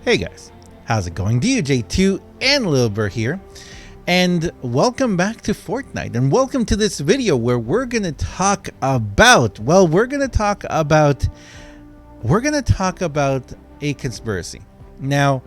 Hey guys, how's it going? DJ2 and Lil Burr here, and welcome back to Fortnite, and welcome to this video where we're gonna talk about, a conspiracy. Now,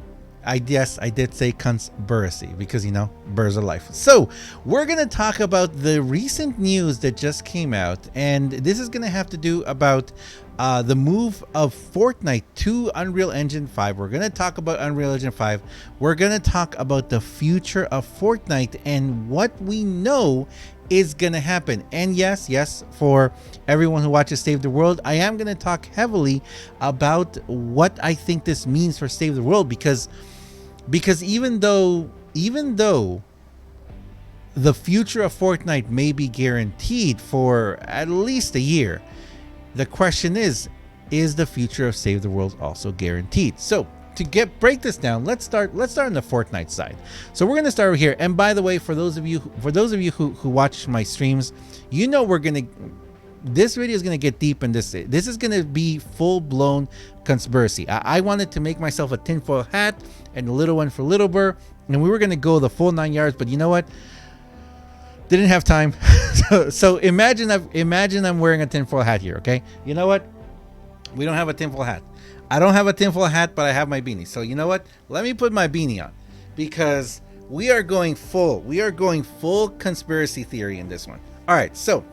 I did say conspiracy because, you know, birds are life. So we're going to talk about the recent news that just came out, and this is going to have to do about the move of Fortnite to Unreal Engine 5. We're going to talk about Unreal Engine 5. We're going to talk about the future of Fortnite and what we know is going to happen. And yes, for everyone who watches Save the World, I am going to talk heavily about what I think this means for Save the World, because even though the future of Fortnite may be guaranteed for at least a year, the question is the future of Save the World also guaranteed? So to break this down, let's start on the Fortnite side. So we're going to start over here. And by the way, for those of you who watch my streams, you know this video is going to get deep in this. This is going to be full-blown conspiracy. I wanted to make myself a tinfoil hat and a little one for Little Burr, and we were going to go the full 9 yards, but you know what? Didn't have time. so imagine I'm wearing a tinfoil hat here, okay? You know what? We don't have a tinfoil hat. I don't have a tinfoil hat, but I have my beanie. So you know what? Let me put my beanie on, because we are going full conspiracy theory in this one. All right, so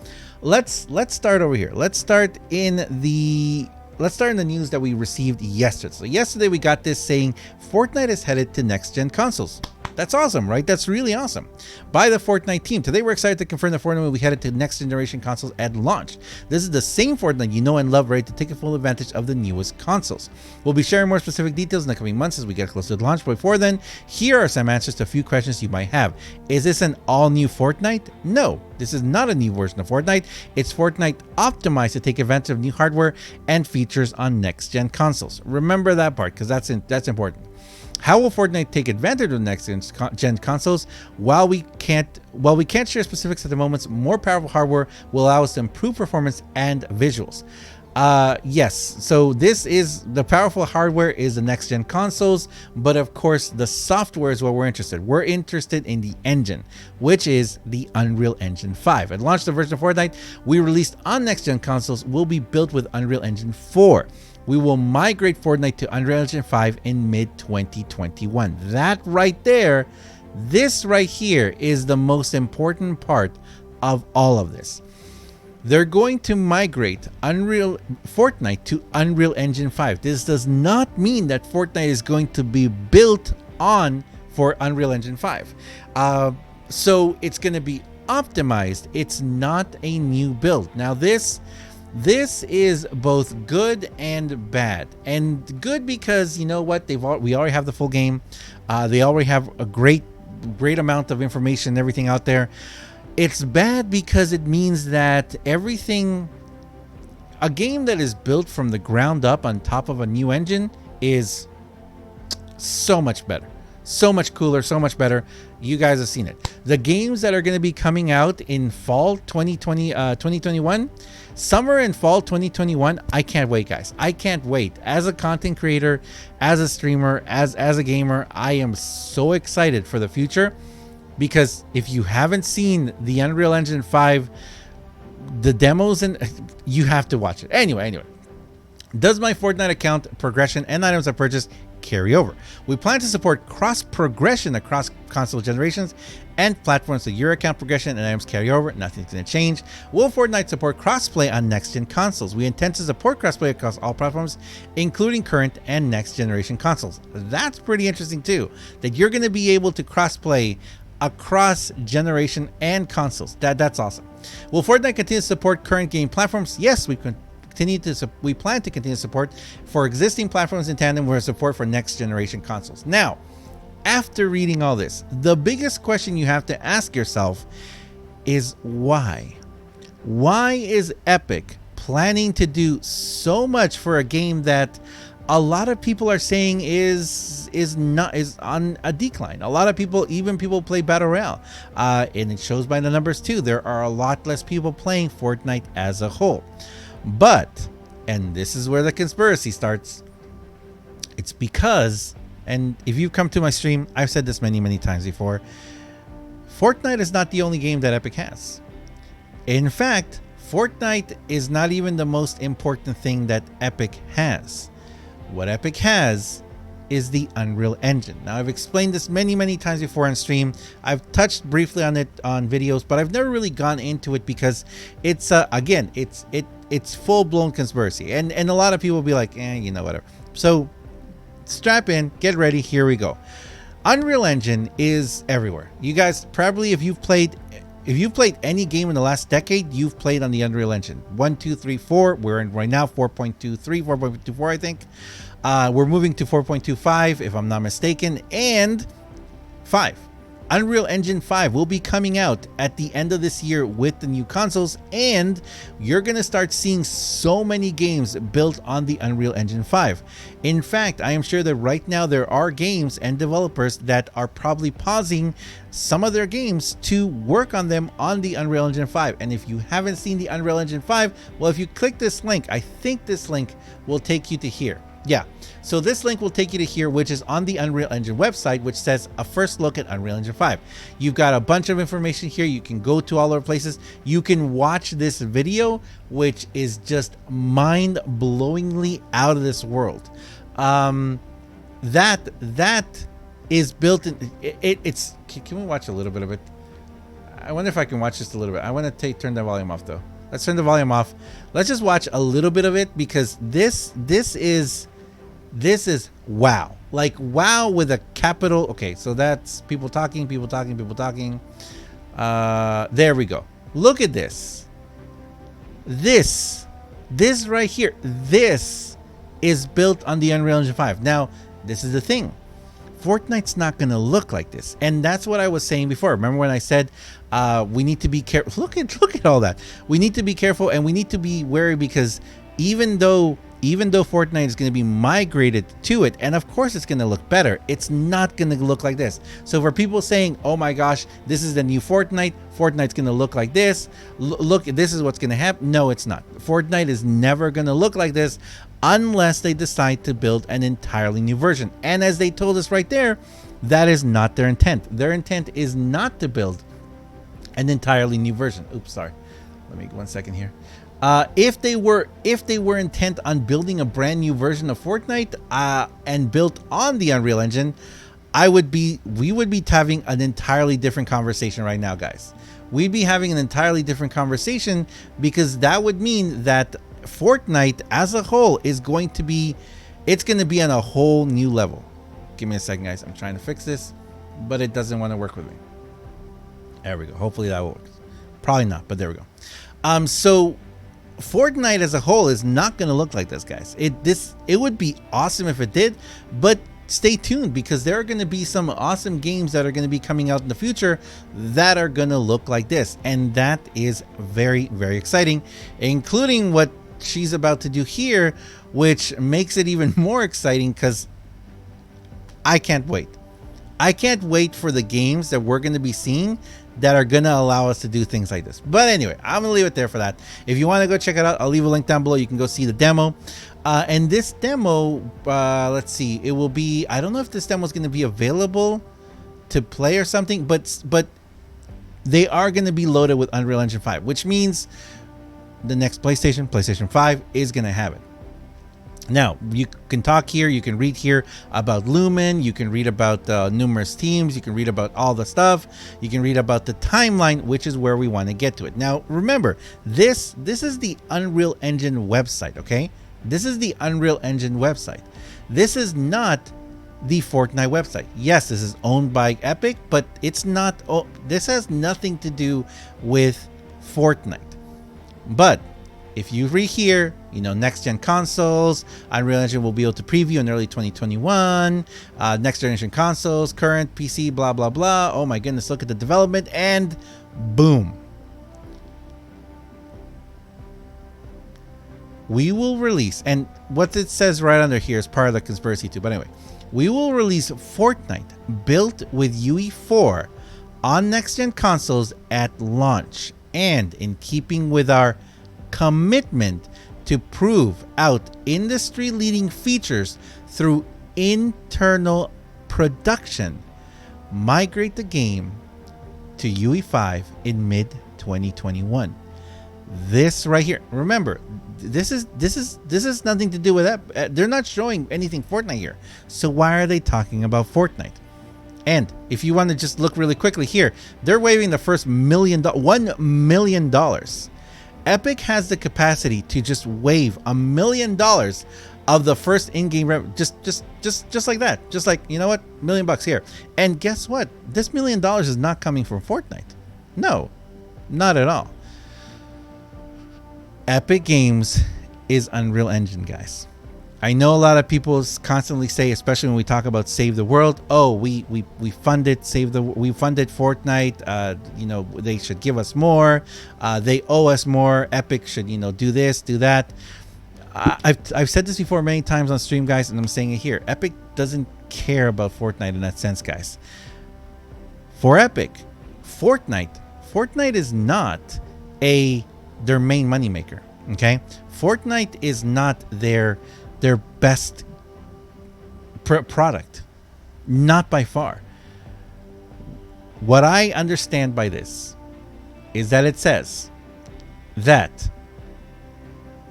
let's start over here. Let's start in the news that we received yesterday. So yesterday we got this saying Fortnite is headed to next-gen consoles. That's awesome, right? That's really awesome. By the Fortnite team. Today we're excited to confirm that Fortnite will be headed to next generation consoles at launch. This is the same Fortnite you know and love, ready to take full advantage of the newest consoles. We'll be sharing more specific details in the coming months as we get closer to launch. But before then, here are some answers to a few questions you might have. Is this an all-new Fortnite? No, this is not a new version of Fortnite. It's Fortnite optimized to take advantage of new hardware and features on next-gen consoles. Remember that part, because that's important. How will Fortnite take advantage of next-gen consoles? While we can't share specifics at the moment, more powerful hardware will allow us to improve performance and visuals. Yes, so the powerful hardware is the next-gen consoles, but of course the software is what we're interested. We're interested in the engine, which is the Unreal Engine 5. At launch, the version of Fortnite we released on next-gen consoles will be built with Unreal Engine 4. We will migrate Fortnite to Unreal Engine 5 in mid-2021. That right there, this right here is the most important part of all of this. They're going to migrate Fortnite to Unreal Engine 5. This does not mean that Fortnite is going to be built on for Unreal Engine 5. So it's going to be optimized. It's not a new build. Now this is both good and bad. And good because, you know what, we already have the full game. They already have a great amount of information and everything out there. It's bad because it means that a game that is built from the ground up on top of a new engine is so much better. So much cooler, so much better. You guys have seen it. The games that are going to be coming out in fall 2021, summer and fall 2021, I can't wait, guys. I can't wait. As a content creator, as a streamer, as a gamer, I am so excited for the future, because if you haven't seen the Unreal Engine 5, the demos, and you have to watch it. Anyway, does my Fortnite account progression and items I purchased carry over? We plan to support cross progression across console generations and platforms, so your account progression and items carry over. Nothing's going to change. Will Fortnite support crossplay on next-gen consoles? We intend to support crossplay across all platforms, including current and next-generation consoles. That's pretty interesting too, that you're going to be able to crossplay across generation and consoles. That's awesome. Will Fortnite continue to support current game platforms? Yes, we plan to continue support for existing platforms in tandem with support for next generation consoles. Now, after reading all this, the biggest question you have to ask yourself is why? Why is Epic planning to do so much for a game that a lot of people are saying is on a decline? A lot of people, even people play Battle Royale, and it shows by the numbers too. There are a lot less people playing Fortnite as a whole. But, and this is where the conspiracy starts, it's because And if you've come to my stream, I've said this many times before. Fortnite is not the only game that Epic has. In fact, Fortnite is not even the most important thing that Epic has. What Epic has is the Unreal Engine. Now, I've explained this many times before on stream. I've touched briefly on it on videos, but I've never really gone into it because it's again, it's full-blown conspiracy, and a lot of people will be like, you know, whatever. So strap in, get ready, here we go. Unreal Engine is everywhere. You guys probably, if you've played any game in the last decade, you've played on the Unreal Engine. 1, 2, 3, 4. We're in right now 4.23, 4.24, I think. We're moving to 4.25, if I'm not mistaken, and 5. Unreal Engine 5 will be coming out at the end of this year with the new consoles, and you're going to start seeing so many games built on the Unreal Engine 5. In fact, I am sure that right now there are games and developers that are probably pausing some of their games to work on them on the Unreal Engine 5. And if you haven't seen the Unreal Engine 5, well, if you click this link, I think this link will take you to here. Yeah, so this link will take you to here, which is on the Unreal Engine website, which says a first look at Unreal Engine 5. You've got a bunch of information here. You can go to all our places. You can watch this video, which is just mind-blowingly out of this world. That is built in. It's. Can we watch a little bit of it? I wonder if I can watch just a little bit. I want to turn the volume off though. Let's turn the volume off. Let's just watch a little bit of it, because this is wow. Like wow with a capital. Okay, so that's people talking. There we go. Look at this. This right here. This is built on the Unreal Engine 5. Now, this is the thing. Fortnite's not going to look like this. And that's what I was saying before. Remember when I said we need to be careful? Look at all that. We need to be careful, and we need to be wary, because even though Fortnite is going to be migrated to it, and of course it's going to look better, it's not going to look like this. So for people saying, oh my gosh, this is the new Fortnite's going to look like this, look, this is what's going to happen. No, it's not. Fortnite is never going to look like this unless they decide to build an entirely new version. And as they told us right there, that is not their intent. Their intent is not to build an entirely new version. Oops, sorry. Let me 1 second here. If they were intent on building a brand new version of Fortnite and built on the Unreal Engine, we would be having an entirely different conversation right now, guys. We'd be having an entirely different conversation, because that would mean that Fortnite as a whole is going to be on a whole new level. Give me a second, guys. I'm trying to fix this, but it doesn't want to work with me. There we go. Hopefully that works. Probably not, but there we go. So Fortnite as a whole is not going to look like this, guys. It would be awesome if it did, but stay tuned, because there are going to be some awesome games that are going to be coming out in the future that are going to look like this, and that is very exciting, including what she's about to do here, which makes it even more exciting, because I can't wait. I can't wait for the games that we're going to be seeing that are going to allow us to do things like this. But anyway, I'm going to leave it there for that. If you want to go check it out, I'll leave a link down below. You can go see the demo. And this demo, let's see, it will be, I don't know if this demo is going to be available to play or something, but they are going to be loaded with Unreal Engine 5, which means the next PlayStation 5 is going to have it. Now, you can talk here, you can read here about Lumen, you can read about numerous teams, you can read about all the stuff, you can read about the timeline, which is where we want to get to it. Now, remember, this is the Unreal Engine website, okay? This is the Unreal Engine website. This is not the Fortnite website. Yes, this is owned by Epic, but it's not, this has nothing to do with Fortnite. But if you read here, you know, next gen consoles, Unreal Engine will be able to preview in early 2021, next generation consoles, current PC, blah, blah, blah. Oh my goodness, look at the development, and boom. We will release, and what it says right under here is part of the conspiracy too, but anyway, we will release Fortnite built with UE4 on next gen consoles at launch, and in keeping with our commitment to prove out industry-leading features through internal production, migrate the game to UE5 in mid 2021. This right here, remember, this is nothing to do with that. They're not showing anything Fortnite here. So why are they talking about Fortnite? And if you want to just look really quickly here, they're waiving the first $1 million. Epic has the capacity to just waive $1 million of the first in-game revenue, just like that. Just like, you know what, $1 million here. And guess what? This $1 million is not coming from Fortnite. No, not at all. Epic Games is Unreal Engine, guys. I know a lot of people constantly say, especially when we talk about Save the World, oh, we funded we funded Fortnite. You know, they should give us more. They owe us more. Epic should, you know, do this, do that. I've said this before many times on stream, guys, and I'm saying it here. Epic doesn't care about Fortnite in that sense, guys. For Epic, Fortnite is not their main moneymaker. Okay, Fortnite is not their best product, not by far. What I understand by this is that it says that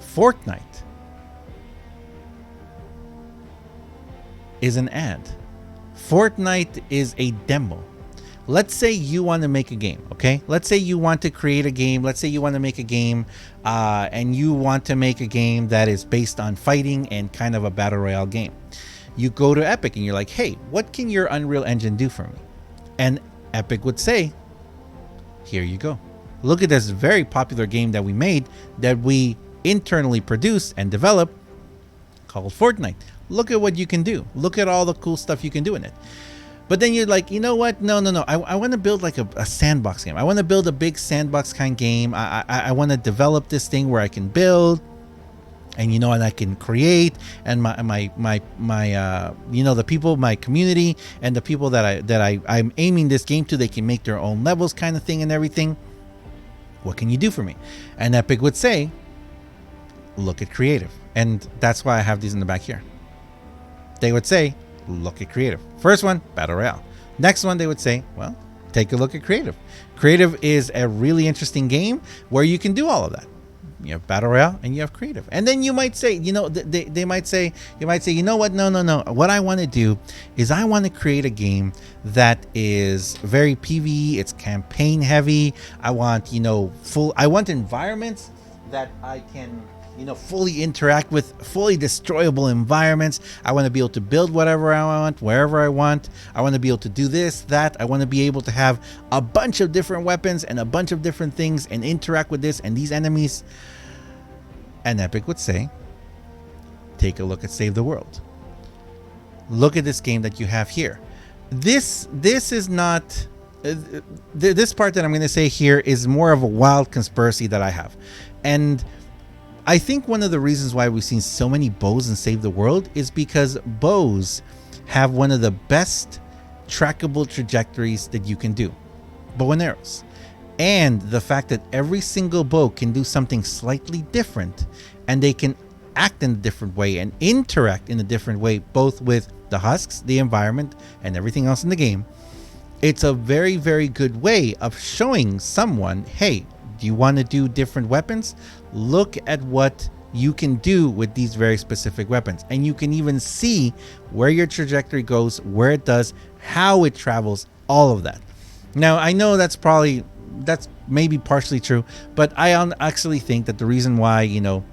Fortnite is an ad. Fortnite is a demo. Let's say you want to make a game, okay? Let's say you want to create a game. Let's say you want to make a game and you want to make a game that is based on fighting and kind of a battle royale game. You go to Epic and you're like, hey, what can your Unreal Engine do for me? And Epic would say, here you go. Look at this very popular game that we made, that we internally produced and developed, called Fortnite. Look at what you can do. Look at all the cool stuff you can do in it. But then you're like, you know what? No. I want to build like a sandbox game. I want to build a big sandbox kind of game. I want to develop this thing where I can build, and you know, and I can create, and my you know, the people, my community, and the people that I'm aiming this game to, they can make their own levels, kind of thing, and everything. What can you do for me? And Epic would say, look at creative, and that's why I have these in the back here. They would say, look at creative. First one, battle royale. Next one, they would say, well, take a look at creative. Creative is a really interesting game where you can do all of that. You have battle royale and you have creative. And then you might say, you know, they might say, you know what? No. What I want to do is I want to create a game that is very PvE. It's campaign heavy. I want, you know, I want environments that I can, you know, fully interact with, fully destroyable environments. I want to be able to build whatever I want, wherever I want. I want to be able to do this, that. I want to be able to have a bunch of different weapons and a bunch of different things and interact with this and these enemies. And Epic would say, take a look at Save the World. Look at this game that you have here. This is not... this part that I'm going to say here is more of a wild conspiracy that I have. And I think one of the reasons why we've seen so many bows in Save the World is because bows have one of the best trackable trajectories that you can do. Bow and arrows. And the fact that every single bow can do something slightly different, and they can act in a different way and interact in a different way, both with the husks, the environment, and everything else in the game. It's a very, very good way of showing someone, hey, do you want to do different weapons? Look at what you can do with these very specific weapons. And you can even see where your trajectory goes, where it does, how it travels, all of that. Now, I know that's maybe partially true, but I actually think that the reason why, you know,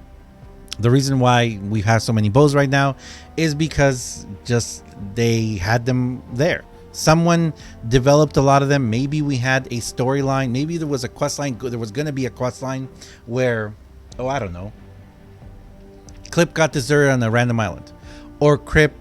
the reason why we have so many bows right now is because just they had them there. Someone developed a lot of them. Maybe we had a storyline. Maybe there was a quest line. There was going to be a quest line where, oh, I don't know, Clip got deserted on a random island, or Clip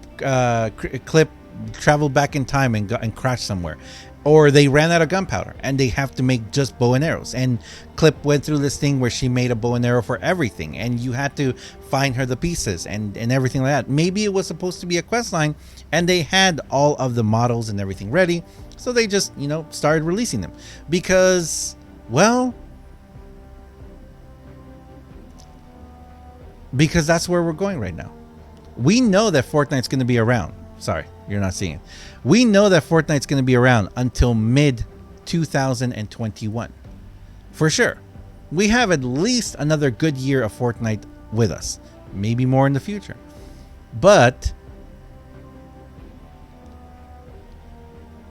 traveled back in time and crashed somewhere, or they ran out of gunpowder and they have to make just bow and arrows. And Clip went through this thing where she made a bow and arrow for everything, and you had to find her the pieces and everything like that. Maybe it was supposed to be a quest line, and they had all of the models and everything ready, so they just, you know, started releasing them because, well, because that's where we're going right now. We know that Fortnite's going to be around. sorry, you're not seeing it. We know that Fortnite's going to be around until mid 2021 for sure. We have at least another good year of Fortnite with us, maybe more in the future. But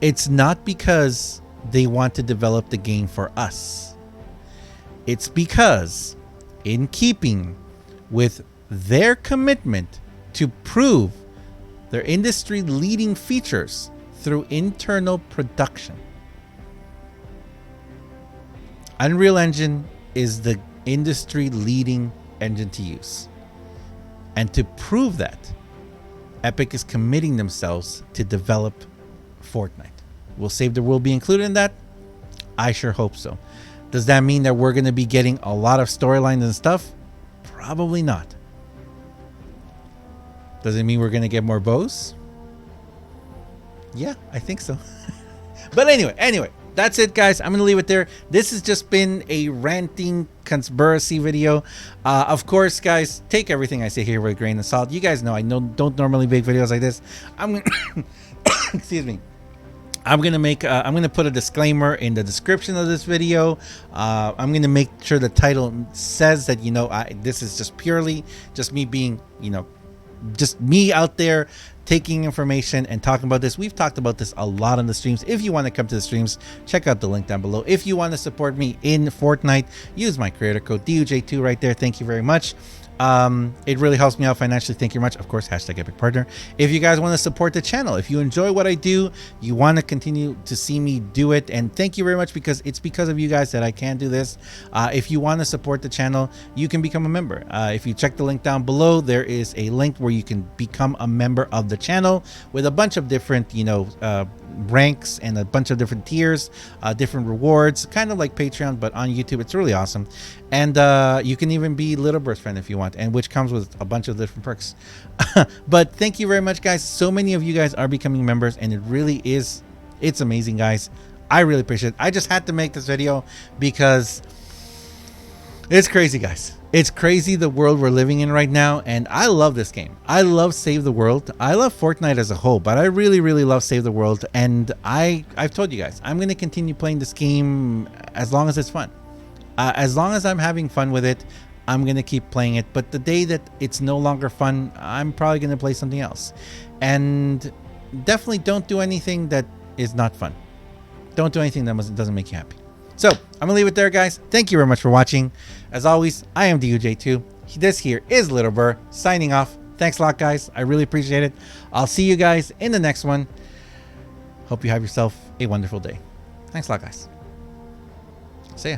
it's not because they want to develop the game for us. It's because, in keeping with their commitment to prove their industry leading features through internal production. Unreal Engine is the industry leading engine to use. And to prove that, Epic is committing themselves to develop Fortnite. Will Save the World be included in that? I sure hope so. Does that mean that we're going to be getting a lot of storylines and stuff? Probably not. Does it mean we're going to get more bows? Yeah, I think so. But anyway, that's it, guys. I'm going to leave it there. This has just been a ranting conspiracy video. Of course, guys, take everything I say here with a grain of salt. You guys know I don't normally make videos like this. I'm going excuse me. I'm gonna put a disclaimer in the description of this video. I'm gonna make sure the title says that, you know, this is just purely just me being, you know, just me out there taking information and talking about this. We've talked about this a lot on the streams. If you want to come to the streams, check out the link down below. If you want to support me in Fortnite, use my creator code DUJ2 right there. Thank you very much. It really helps me out financially. Thank you very much. Of course, hashtag Epic Partner. If you guys want to support the channel, if you enjoy what I do, you want to continue to see me do it, and thank you very much, because it's because of you guys that I can do this. If you want to support the channel, you can become a member. If you check the link down below, there is a link where you can become a member of the channel with a bunch of different, you know, ranks and a bunch of different tiers, different rewards, kind of like Patreon, but on YouTube. It's really awesome. And you can even be Little Bird's friend if you want, and which comes with a bunch of different perks. But thank you very much, guys. So many of you guys are becoming members, and it really is, it's amazing, guys. I really appreciate it. I just had to make this video because it's crazy, guys. It's crazy, the world we're living in right now, and I love this game. I love Save the World. I love Fortnite as a whole, but I really, really love Save the World, and I've told you guys, I'm going to continue playing this game as long as it's fun. As long as I'm having fun with it, I'm going to keep playing it. But the day that it's no longer fun, I'm probably going to play something else. And definitely don't do anything that is not fun. Don't do anything that doesn't make you happy. So I'm going to leave it there, guys. Thank you very much for watching. As always, I am DUJ2. This here is Little Burr signing off. Thanks a lot, guys. I really appreciate it. I'll see you guys in the next one. Hope you have yourself a wonderful day. Thanks a lot, guys. See ya.